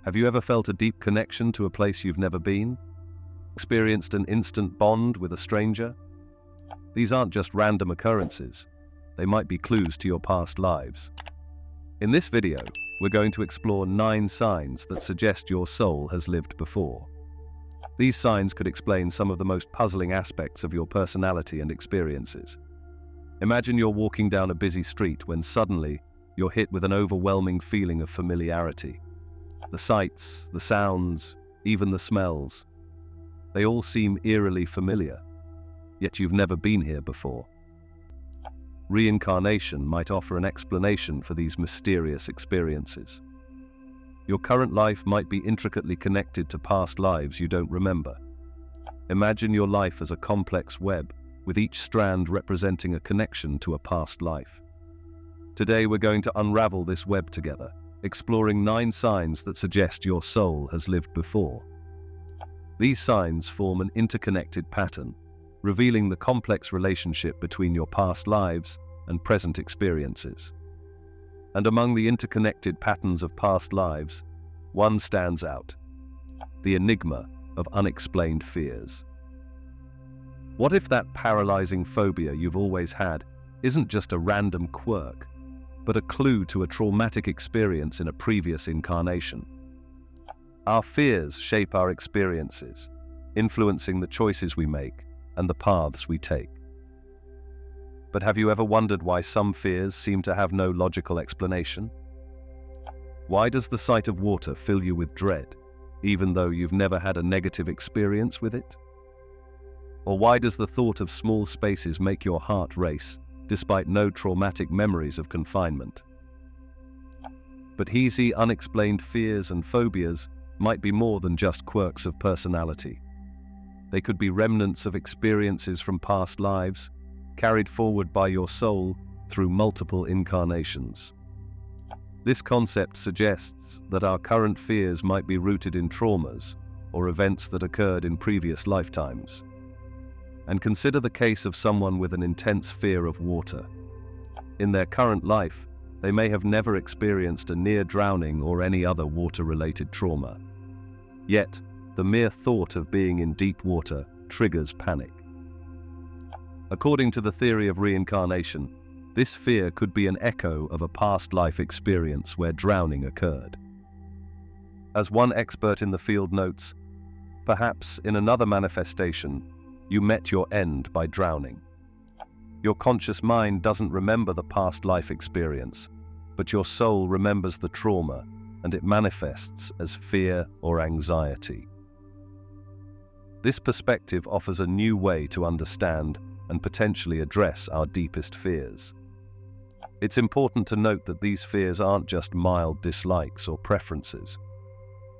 Have you ever felt a deep connection to a place you've never been? Experienced an instant bond with a stranger? These aren't just random occurrences. They might be clues to your past lives. In this video, we're going to explore 9 signs that suggest your soul has lived before. These signs could explain some of the most puzzling aspects of your personality and experiences. Imagine you're walking down a busy street when suddenly you're hit with an overwhelming feeling of familiarity. The sights, the sounds, even the smells. They all seem eerily familiar, yet you've never been here before. Reincarnation might offer an explanation for these mysterious experiences. Your current life might be intricately connected to past lives you don't remember. Imagine your life as a complex web, with each strand representing a connection to a past life. Today we're going to unravel this web together, exploring 9 signs that suggest your soul has lived before. These signs form an interconnected pattern, revealing the complex relationship between your past lives and present experiences. And among the interconnected patterns of past lives, one stands out: the enigma of unexplained fears. What if that paralyzing phobia you've always had isn't just a random quirk, but a clue to a traumatic experience in a previous incarnation? Our fears shape our experiences, influencing the choices we make and the paths we take. But have you ever wondered why some fears seem to have no logical explanation? Why does the sight of water fill you with dread, even though you've never had a negative experience with it? Or why does the thought of small spaces make your heart race, despite no traumatic memories of confinement? But hazy, unexplained fears and phobias might be more than just quirks of personality. They could be remnants of experiences from past lives, carried forward by your soul through multiple incarnations. This concept suggests that our current fears might be rooted in traumas or events that occurred in previous lifetimes. And consider the case of someone with an intense fear of water. In their current life, they may have never experienced a near drowning or any other water-related trauma. Yet, the mere thought of being in deep water triggers panic. According to the theory of reincarnation, this fear could be an echo of a past life experience where drowning occurred. As one expert in the field notes, perhaps in another manifestation, you met your end by drowning. Your conscious mind doesn't remember the past life experience, but your soul remembers the trauma, and it manifests as fear or anxiety. This perspective offers a new way to understand and potentially address our deepest fears. It's important to note that these fears aren't just mild dislikes or preferences.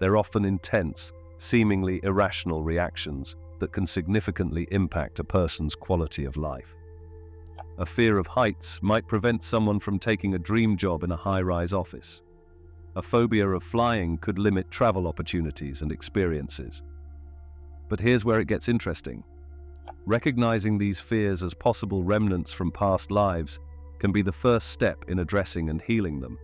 They're often intense, seemingly irrational reactions that can significantly impact a person's quality of life. A fear of heights might prevent someone from taking a dream job in a high-rise office. A phobia of flying could limit travel opportunities and experiences. But here's where it gets interesting. Recognizing these fears as possible remnants from past lives can be the first step in addressing and healing them.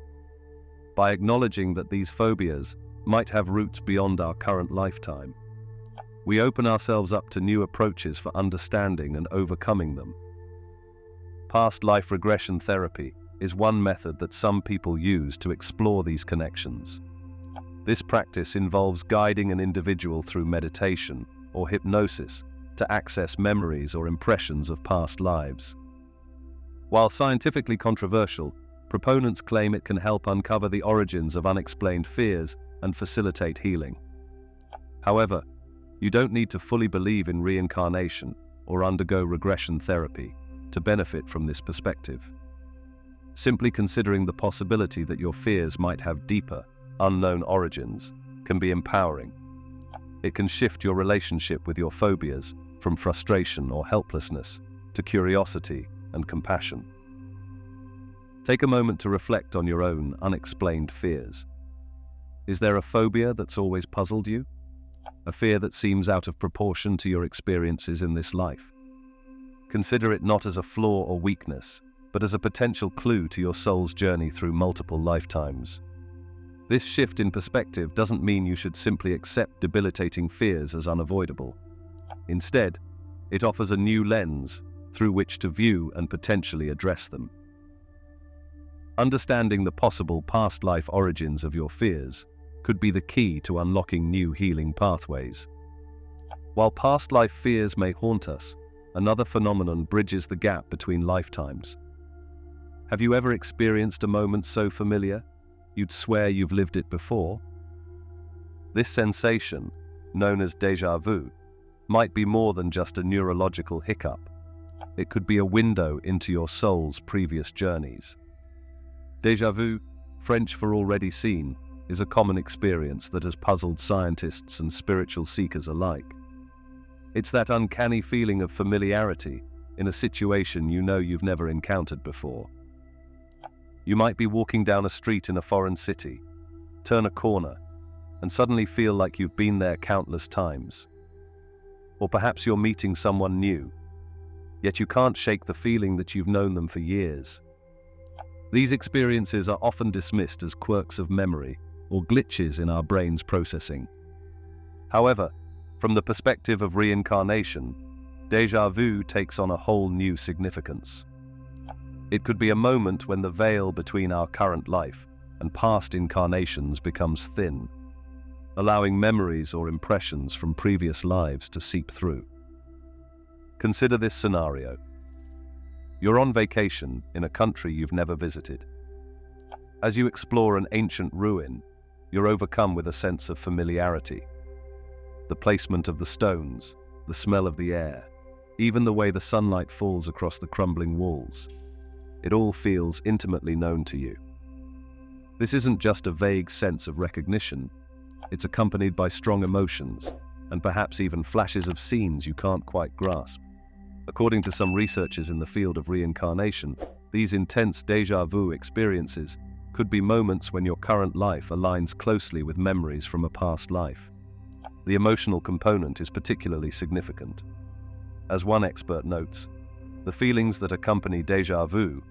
By acknowledging that these phobias might have roots beyond our current lifetime, we open ourselves up to new approaches for understanding and overcoming them. Past life regression therapy is one method that some people use to explore these connections. This practice involves guiding an individual through meditation or hypnosis to access memories or impressions of past lives. While scientifically controversial, proponents claim it can help uncover the origins of unexplained fears and facilitate healing. However, you don't need to fully believe in reincarnation or undergo regression therapy to benefit from this perspective. Simply considering the possibility that your fears might have deeper, unknown origins can be empowering. It can shift your relationship with your phobias from frustration or helplessness to curiosity and compassion. Take a moment to reflect on your own unexplained fears. Is there a phobia that's always puzzled you? A fear that seems out of proportion to your experiences in this life? Consider it not as a flaw or weakness, but as a potential clue to your soul's journey through multiple lifetimes. This shift in perspective doesn't mean you should simply accept debilitating fears as unavoidable. Instead, it offers a new lens through which to view and potentially address them. Understanding the possible past life origins of your fears could be the key to unlocking new healing pathways. While past life fears may haunt us, another phenomenon bridges the gap between lifetimes. Have you ever experienced a moment so familiar, you'd swear you've lived it before? This sensation, known as déjà vu, might be more than just a neurological hiccup. It could be a window into your soul's previous journeys. Déjà vu, French for already seen, is a common experience that has puzzled scientists and spiritual seekers alike. It's that uncanny feeling of familiarity in a situation you know you've never encountered before. You might be walking down a street in a foreign city, turn a corner, and suddenly feel like you've been there countless times. Or perhaps you're meeting someone new, yet you can't shake the feeling that you've known them for years. These experiences are often dismissed as quirks of memory or glitches in our brain's processing. However, from the perspective of reincarnation, déjà vu takes on a whole new significance. It could be a moment when the veil between our current life and past incarnations becomes thin, allowing memories or impressions from previous lives to seep through. Consider this scenario. You're on vacation in a country you've never visited. As you explore an ancient ruin, you're overcome with a sense of familiarity. The placement of the stones, the smell of the air, even the way the sunlight falls across the crumbling walls. It all feels intimately known to you. This isn't just a vague sense of recognition. It's accompanied by strong emotions, and perhaps even flashes of scenes you can't quite grasp. According to some researchers in the field of reincarnation, these intense déjà vu experiences could be moments when your current life aligns closely with memories from a past life. The emotional component is particularly significant. As one expert notes, the feelings that accompany déjà vu,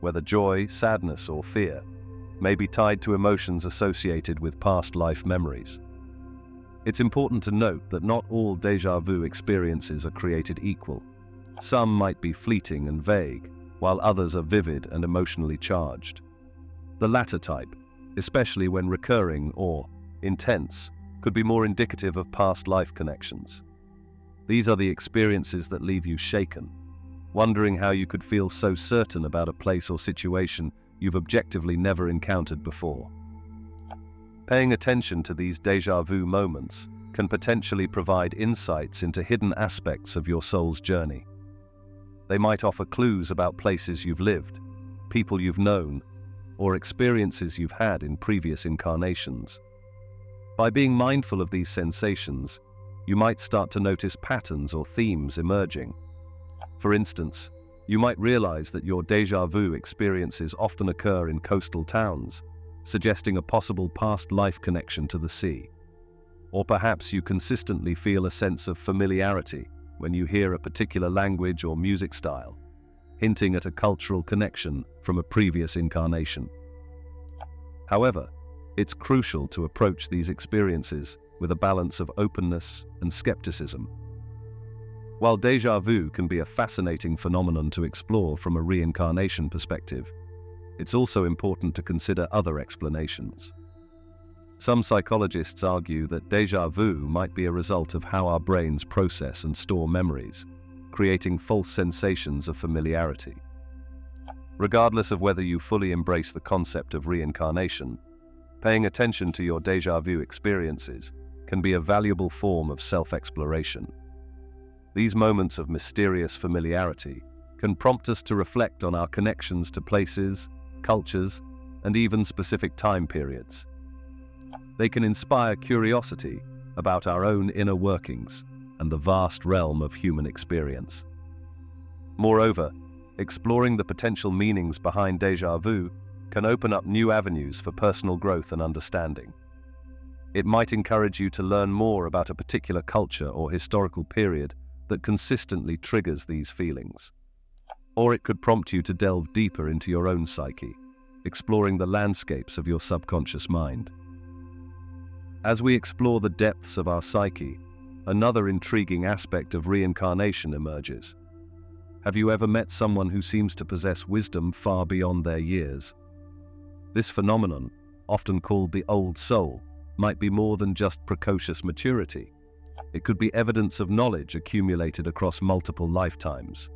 whether joy, sadness, or fear, may be tied to emotions associated with past life memories. It's important to note that not all déjà vu experiences are created equal. Some might be fleeting and vague, while others are vivid and emotionally charged. The latter type, especially when recurring or intense, could be more indicative of past life connections. These are the experiences that leave you shaken, wondering how you could feel so certain about a place or situation you've objectively never encountered before. Paying attention to these déjà vu moments can potentially provide insights into hidden aspects of your soul's journey. They might offer clues about places you've lived, people you've known, or experiences you've had in previous incarnations. By being mindful of these sensations, you might start to notice patterns or themes emerging. For instance, you might realize that your déjà vu experiences often occur in coastal towns, suggesting a possible past life connection to the sea. Or perhaps you consistently feel a sense of familiarity when you hear a particular language or music style, hinting at a cultural connection from a previous incarnation. However, it's crucial to approach these experiences with a balance of openness and skepticism. While déjà vu can be a fascinating phenomenon to explore from a reincarnation perspective, it's also important to consider other explanations. Some psychologists argue that déjà vu might be a result of how our brains process and store memories, creating false sensations of familiarity. Regardless of whether you fully embrace the concept of reincarnation, paying attention to your déjà vu experiences can be a valuable form of self-exploration. These moments of mysterious familiarity can prompt us to reflect on our connections to places, cultures, and even specific time periods. They can inspire curiosity about our own inner workings and the vast realm of human experience. Moreover, exploring the potential meanings behind déjà vu can open up new avenues for personal growth and understanding. It might encourage you to learn more about a particular culture or historical period that consistently triggers these feelings. Or it could prompt you to delve deeper into your own psyche, exploring the landscapes of your subconscious mind. As we explore the depths of our psyche, another intriguing aspect of reincarnation emerges. Have you ever met someone who seems to possess wisdom far beyond their years? This phenomenon, often called the old soul, might be more than just precocious maturity. It could be evidence of knowledge accumulated across multiple lifetimes.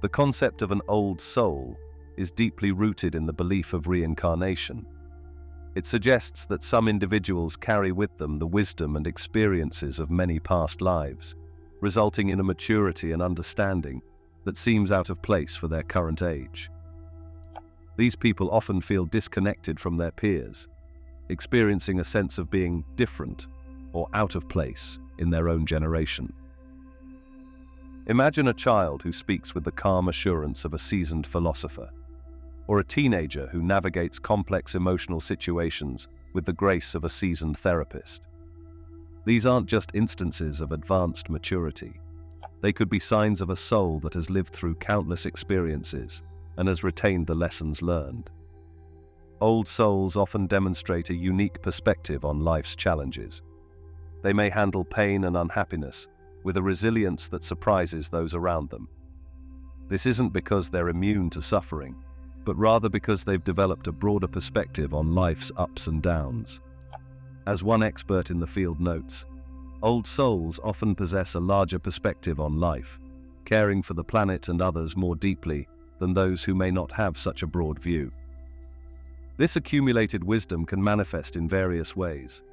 The concept of an old soul is deeply rooted in the belief of reincarnation. It suggests that some individuals carry with them the wisdom and experiences of many past lives, resulting in a maturity and understanding that seems out of place for their current age. These people often feel disconnected from their peers, experiencing a sense of being different or out of place in their own generation. Imagine a child who speaks with the calm assurance of a seasoned philosopher, or a teenager who navigates complex emotional situations with the grace of a seasoned therapist. These aren't just instances of advanced maturity. They could be signs of a soul that has lived through countless experiences and has retained the lessons learned. Old souls often demonstrate a unique perspective on life's challenges. They may handle pain and unhappiness with a resilience that surprises those around them. This isn't because they're immune to suffering, but rather because they've developed a broader perspective on life's ups and downs. As one expert in the field notes, old souls often possess a larger perspective on life, caring for the planet and others more deeply than those who may not have such a broad view. This accumulated wisdom can manifest in various ways.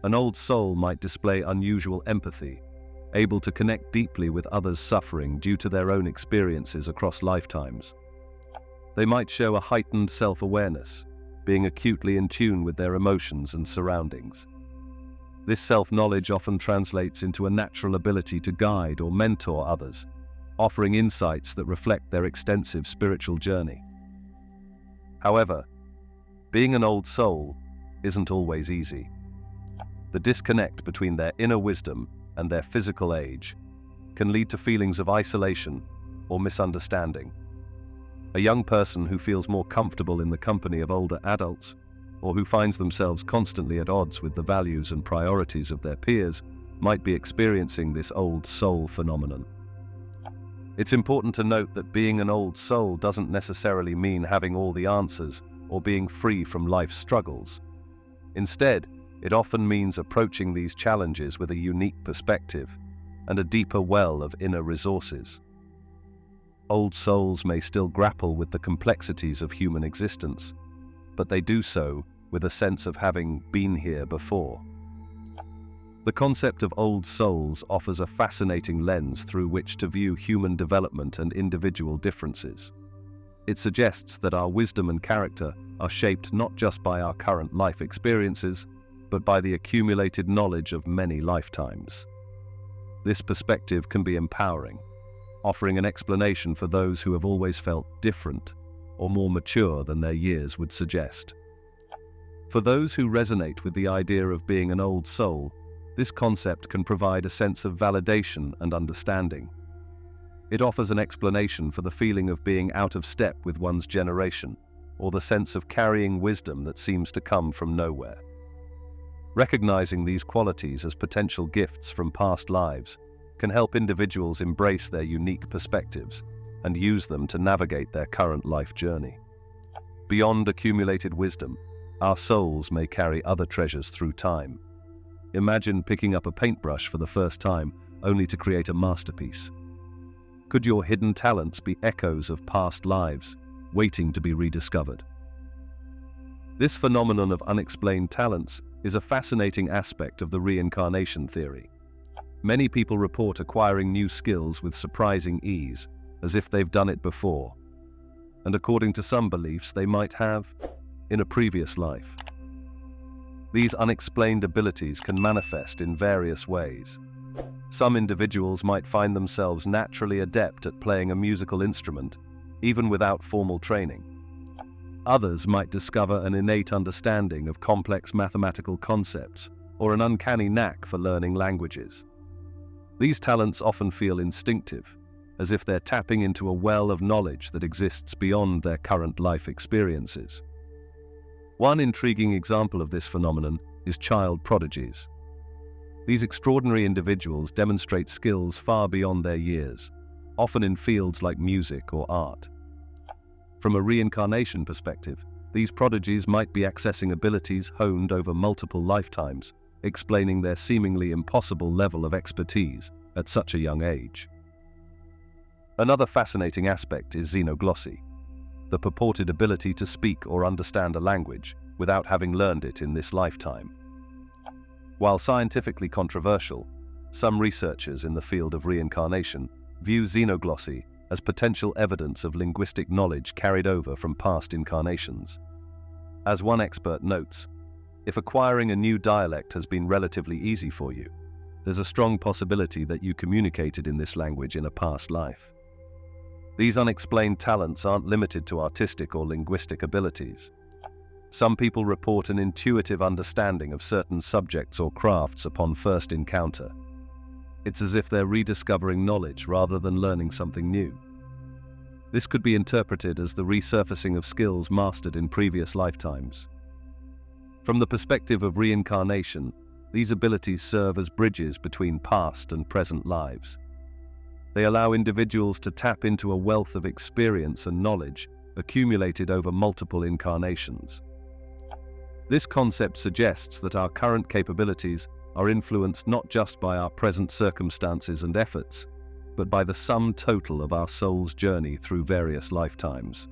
An old soul might display unusual empathy, able to connect deeply with others suffering due to their own experiences across lifetimes. They might show a heightened self-awareness, being acutely in tune with their emotions and surroundings. This self-knowledge often translates into a natural ability to guide or mentor others, offering insights that reflect their extensive spiritual journey. However, being an old soul isn't always easy. The disconnect between their inner wisdom and their physical age can lead to feelings of isolation or misunderstanding. A young person who feels more comfortable in the company of older adults, or who finds themselves constantly at odds with the values and priorities of their peers, might be experiencing this old soul phenomenon. It's important to note that being an old soul doesn't necessarily mean having all the answers or being free from life's struggles. Instead, it often means approaching these challenges with a unique perspective and a deeper well of inner resources. Old souls may still grapple with the complexities of human existence, but they do so with a sense of having been here before. The concept of old souls offers a fascinating lens through which to view human development and individual differences. It suggests that our wisdom and character are shaped not just by our current life experiences, but by the accumulated knowledge of many lifetimes. This perspective can be empowering, offering an explanation for those who have always felt different or more mature than their years would suggest. For those who resonate with the idea of being an old soul, this concept can provide a sense of validation and understanding. It offers an explanation for the feeling of being out of step with one's generation, or the sense of carrying wisdom that seems to come from nowhere. Recognizing these qualities as potential gifts from past lives can help individuals embrace their unique perspectives and use them to navigate their current life journey. Beyond accumulated wisdom, our souls may carry other treasures through time. Imagine picking up a paintbrush for the first time, only to create a masterpiece. Could your hidden talents be echoes of past lives, waiting to be rediscovered? This phenomenon of unexplained talents is a fascinating aspect of the reincarnation theory. Many people report acquiring new skills with surprising ease, as if they've done it before. And according to some beliefs, they might have in a previous life. These unexplained abilities can manifest in various ways. Some individuals might find themselves naturally adept at playing a musical instrument, even without formal training. Others might discover an innate understanding of complex mathematical concepts or an uncanny knack for learning languages. These talents often feel instinctive, as if they're tapping into a well of knowledge that exists beyond their current life experiences. One intriguing example of this phenomenon is child prodigies. These extraordinary individuals demonstrate skills far beyond their years, often in fields like music or art. From a reincarnation perspective, these prodigies might be accessing abilities honed over multiple lifetimes, explaining their seemingly impossible level of expertise at such a young age. Another fascinating aspect is xenoglossy, the purported ability to speak or understand a language without having learned it in this lifetime. While scientifically controversial, some researchers in the field of reincarnation view xenoglossy as potential evidence of linguistic knowledge carried over from past incarnations. As one expert notes, if acquiring a new dialect has been relatively easy for you, there's a strong possibility that you communicated in this language in a past life. These unexplained talents aren't limited to artistic or linguistic abilities. Some people report an intuitive understanding of certain subjects or crafts upon first encounter. It's as if they're rediscovering knowledge rather than learning something new. This could be interpreted as the resurfacing of skills mastered in previous lifetimes. From the perspective of reincarnation, these abilities serve as bridges between past and present lives. They allow individuals to tap into a wealth of experience and knowledge accumulated over multiple incarnations. This concept suggests that our current capabilities are influenced not just by our present circumstances and efforts, but by the sum total of our soul's journey through various lifetimes.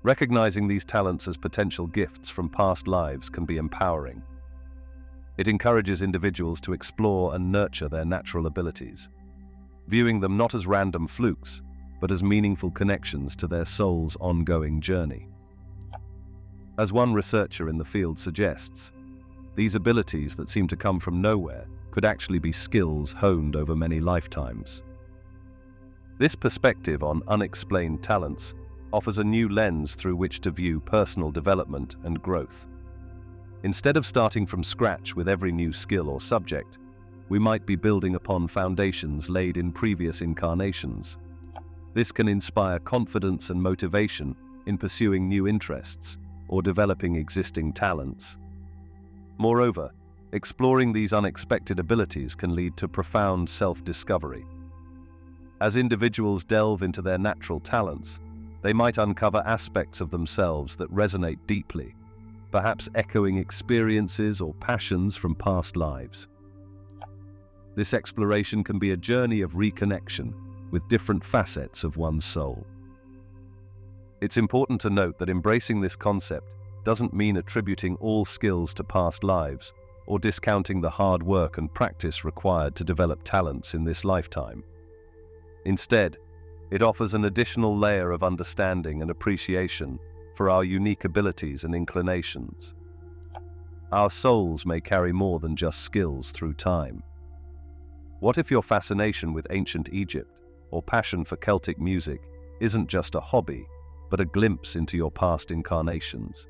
Recognizing these talents as potential gifts from past lives can be empowering. It encourages individuals to explore and nurture their natural abilities, viewing them not as random flukes, but as meaningful connections to their soul's ongoing journey. As one researcher in the field suggests, these abilities that seem to come from nowhere could actually be skills honed over many lifetimes. This perspective on unexplained talents offers a new lens through which to view personal development and growth. Instead of starting from scratch with every new skill or subject, we might be building upon foundations laid in previous incarnations. This can inspire confidence and motivation in pursuing new interests or developing existing talents. Moreover, exploring these unexpected abilities can lead to profound self-discovery. As individuals delve into their natural talents, they might uncover aspects of themselves that resonate deeply, perhaps echoing experiences or passions from past lives. This exploration can be a journey of reconnection with different facets of one's soul. It's important to note that embracing this concept doesn't mean attributing all skills to past lives or discounting the hard work and practice required to develop talents in this lifetime. Instead, it offers an additional layer of understanding and appreciation for our unique abilities and inclinations. Our souls may carry more than just skills through time. What if your fascination with ancient Egypt or passion for Celtic music isn't just a hobby, but a glimpse into your past incarnations?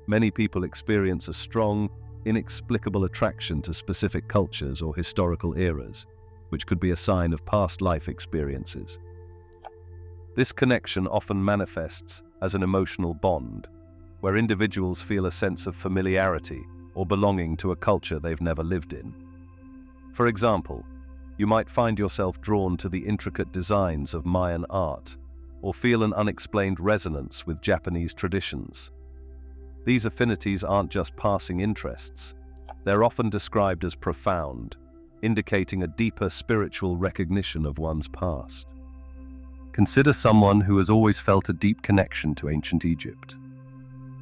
Many people experience a strong, inexplicable attraction to specific cultures or historical eras, which could be a sign of past life experiences. This connection often manifests as an emotional bond, where individuals feel a sense of familiarity or belonging to a culture they've never lived in. For example, you might find yourself drawn to the intricate designs of Mayan art, or feel an unexplained resonance with Japanese traditions. These affinities aren't just passing interests. They're often described as profound, indicating a deeper spiritual recognition of one's past. Consider someone who has always felt a deep connection to ancient Egypt.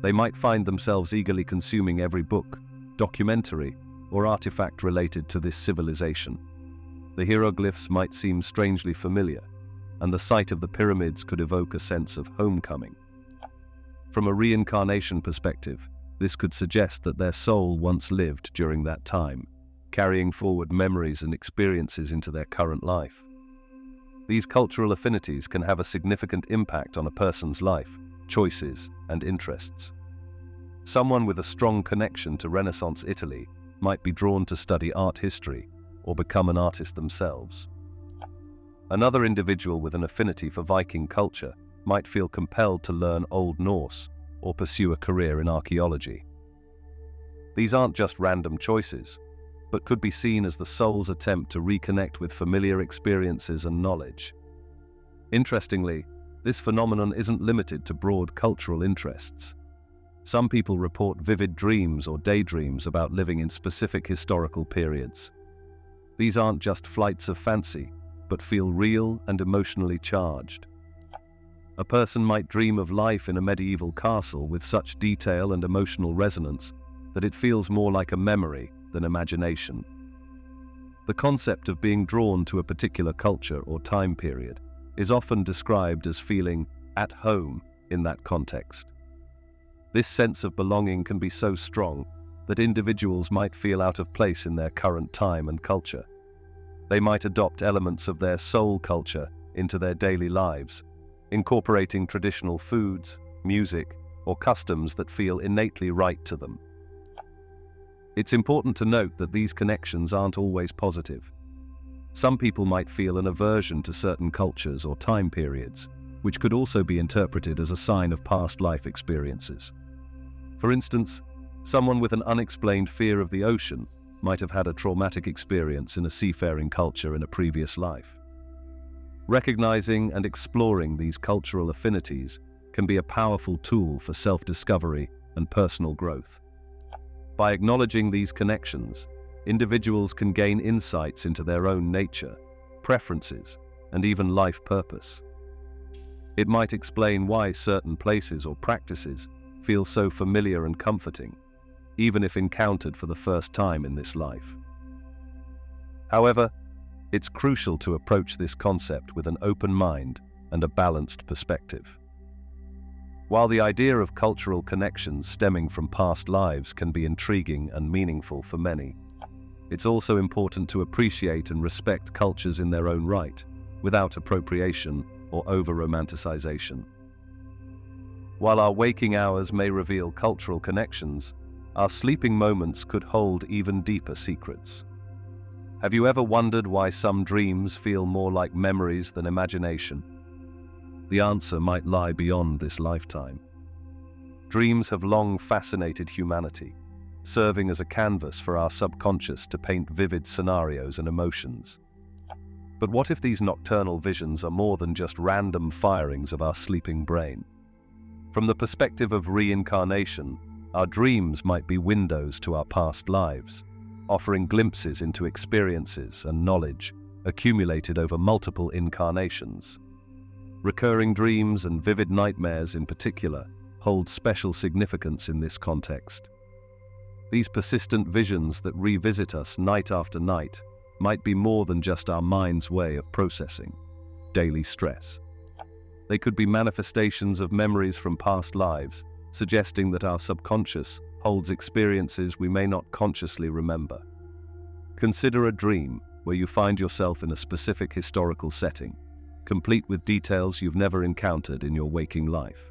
They might find themselves eagerly consuming every book, documentary, or artifact related to this civilization. The hieroglyphs might seem strangely familiar, and the sight of the pyramids could evoke a sense of homecoming. From a reincarnation perspective, this could suggest that their soul once lived during that time, carrying forward memories and experiences into their current life. These cultural affinities can have a significant impact on a person's life, choices, and interests. Someone with a strong connection to Renaissance Italy might be drawn to study art history or become an artist themselves. Another individual with an affinity for Viking culture might feel compelled to learn Old Norse or pursue a career in archaeology. These aren't just random choices, but could be seen as the soul's attempt to reconnect with familiar experiences and knowledge. Interestingly, this phenomenon isn't limited to broad cultural interests. Some people report vivid dreams or daydreams about living in specific historical periods. These aren't just flights of fancy, but feel real and emotionally charged. A person might dream of life in a medieval castle with such detail and emotional resonance that it feels more like a memory than imagination. The concept of being drawn to a particular culture or time period is often described as feeling at home in that context. This sense of belonging can be so strong that individuals might feel out of place in their current time and culture. They might adopt elements of their soul culture into their daily lives, incorporating traditional foods, music, or customs that feel innately right to them. It's important to note that these connections aren't always positive. Some people might feel an aversion to certain cultures or time periods, which could also be interpreted as a sign of past life experiences. For instance, someone with an unexplained fear of the ocean might have had a traumatic experience in a seafaring culture in a previous life. Recognizing and exploring these cultural affinities can be a powerful tool for self-discovery and personal growth. By acknowledging these connections, individuals can gain insights into their own nature, preferences, and even life purpose. It might explain why certain places or practices feel so familiar and comforting, even if encountered for the first time in this life. However, it's crucial to approach this concept with an open mind and a balanced perspective. While the idea of cultural connections stemming from past lives can be intriguing and meaningful for many, it's also important to appreciate and respect cultures in their own right, without appropriation or over-romanticization. While our waking hours may reveal cultural connections, our sleeping moments could hold even deeper secrets. Have you ever wondered why some dreams feel more like memories than imagination? The answer might lie beyond this lifetime. Dreams have long fascinated humanity, serving as a canvas for our subconscious to paint vivid scenarios and emotions. But what if these nocturnal visions are more than just random firings of our sleeping brain? From the perspective of reincarnation, our dreams might be windows to our past lives, offering glimpses into experiences and knowledge accumulated over multiple incarnations. Recurring dreams and vivid nightmares in particular hold special significance in this context. These persistent visions that revisit us night after night might be more than just our mind's way of processing daily stress. They could be manifestations of memories from past lives, suggesting that our subconscious holds experiences we may not consciously remember. Consider a dream where you find yourself in a specific historical setting, complete with details you've never encountered in your waking life.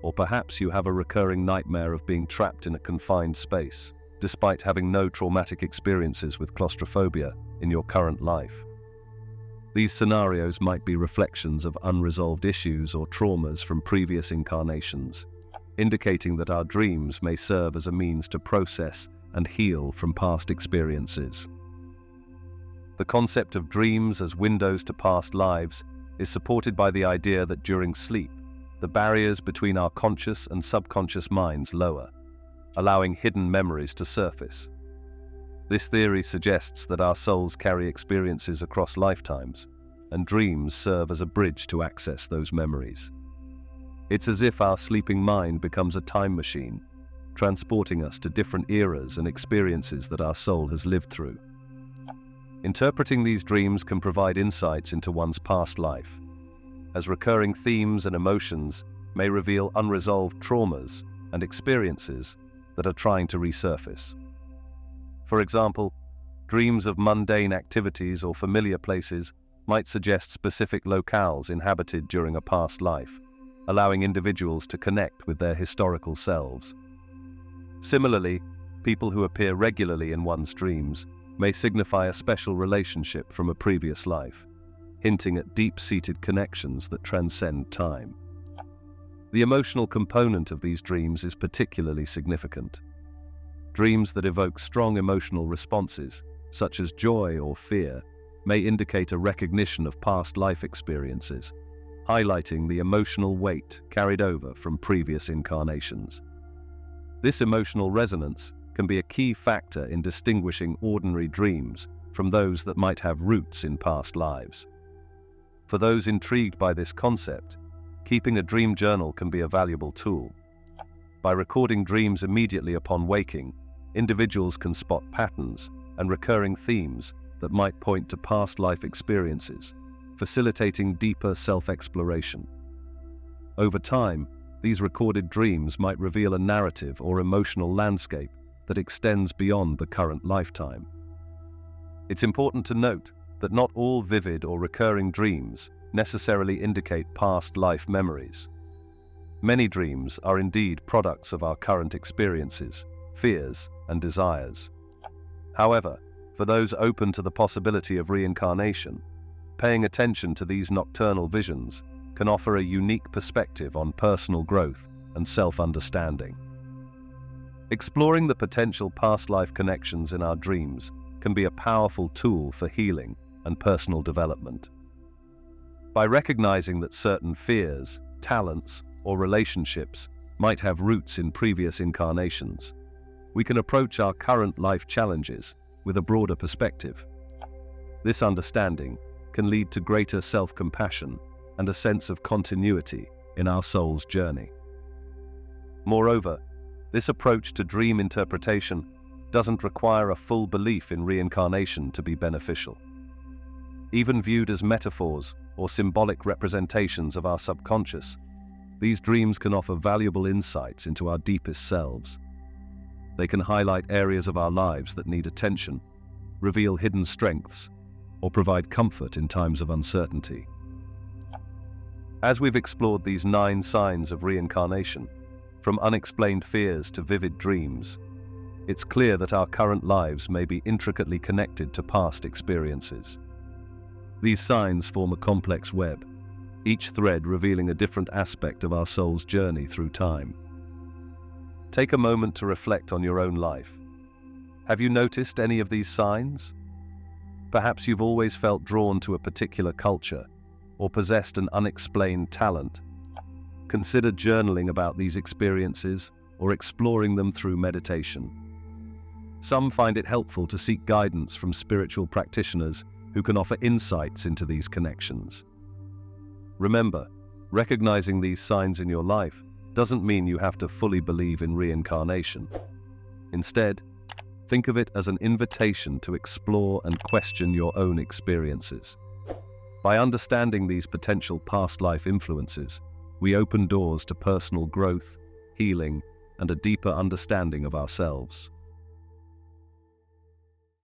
Or perhaps you have a recurring nightmare of being trapped in a confined space, despite having no traumatic experiences with claustrophobia in your current life. These scenarios might be reflections of unresolved issues or traumas from previous incarnations, indicating that our dreams may serve as a means to process and heal from past experiences. The concept of dreams as windows to past lives is supported by the idea that during sleep, the barriers between our conscious and subconscious minds lower, allowing hidden memories to surface. This theory suggests that our souls carry experiences across lifetimes, and dreams serve as a bridge to access those memories. It's as if our sleeping mind becomes a time machine, transporting us to different eras and experiences that our soul has lived through. Interpreting these dreams can provide insights into one's past life, as recurring themes and emotions may reveal unresolved traumas and experiences that are trying to resurface. For example, dreams of mundane activities or familiar places might suggest specific locales inhabited during a past life, allowing individuals to connect with their historical selves. Similarly, people who appear regularly in one's dreams may signify a special relationship from a previous life, hinting at deep-seated connections that transcend time. The emotional component of these dreams is particularly significant. Dreams that evoke strong emotional responses, such as joy or fear, may indicate a recognition of past life experiences, highlighting the emotional weight carried over from previous incarnations. This emotional resonance can be a key factor in distinguishing ordinary dreams from those that might have roots in past lives. For those intrigued by this concept, keeping a dream journal can be a valuable tool. By recording dreams immediately upon waking, individuals can spot patterns and recurring themes that might point to past life experiences, facilitating deeper self-exploration. Over time, these recorded dreams might reveal a narrative or emotional landscape that extends beyond the current lifetime. It's important to note that not all vivid or recurring dreams necessarily indicate past life memories. Many dreams are indeed products of our current experiences, fears, and desires. However, for those open to the possibility of reincarnation, paying attention to these nocturnal visions can offer a unique perspective on personal growth and self-understanding. Exploring the potential past life connections in our dreams can be a powerful tool for healing and personal development. By recognizing that certain fears, talents, or relationships might have roots in previous incarnations, we can approach our current life challenges with a broader perspective. This understanding can lead to greater self-compassion and a sense of continuity in our soul's journey. Moreover, this approach to dream interpretation doesn't require a full belief in reincarnation to be beneficial. Even viewed as metaphors or symbolic representations of our subconscious, these dreams can offer valuable insights into our deepest selves. They can highlight areas of our lives that need attention, reveal hidden strengths, or provide comfort in times of uncertainty. As we've explored these 9 signs of reincarnation, from unexplained fears to vivid dreams, it's clear that our current lives may be intricately connected to past experiences. These signs form a complex web, each thread revealing a different aspect of our soul's journey through time. Take a moment to reflect on your own life. Have you noticed any of these signs? Perhaps you've always felt drawn to a particular culture or possessed an unexplained talent. Consider journaling about these experiences or exploring them through meditation. Some find it helpful to seek guidance from spiritual practitioners who can offer insights into these connections. Remember, recognizing these signs in your life doesn't mean you have to fully believe in reincarnation. Instead, think of it as an invitation to explore and question your own experiences. By understanding these potential past life influences, we open doors to personal growth, healing, and a deeper understanding of ourselves.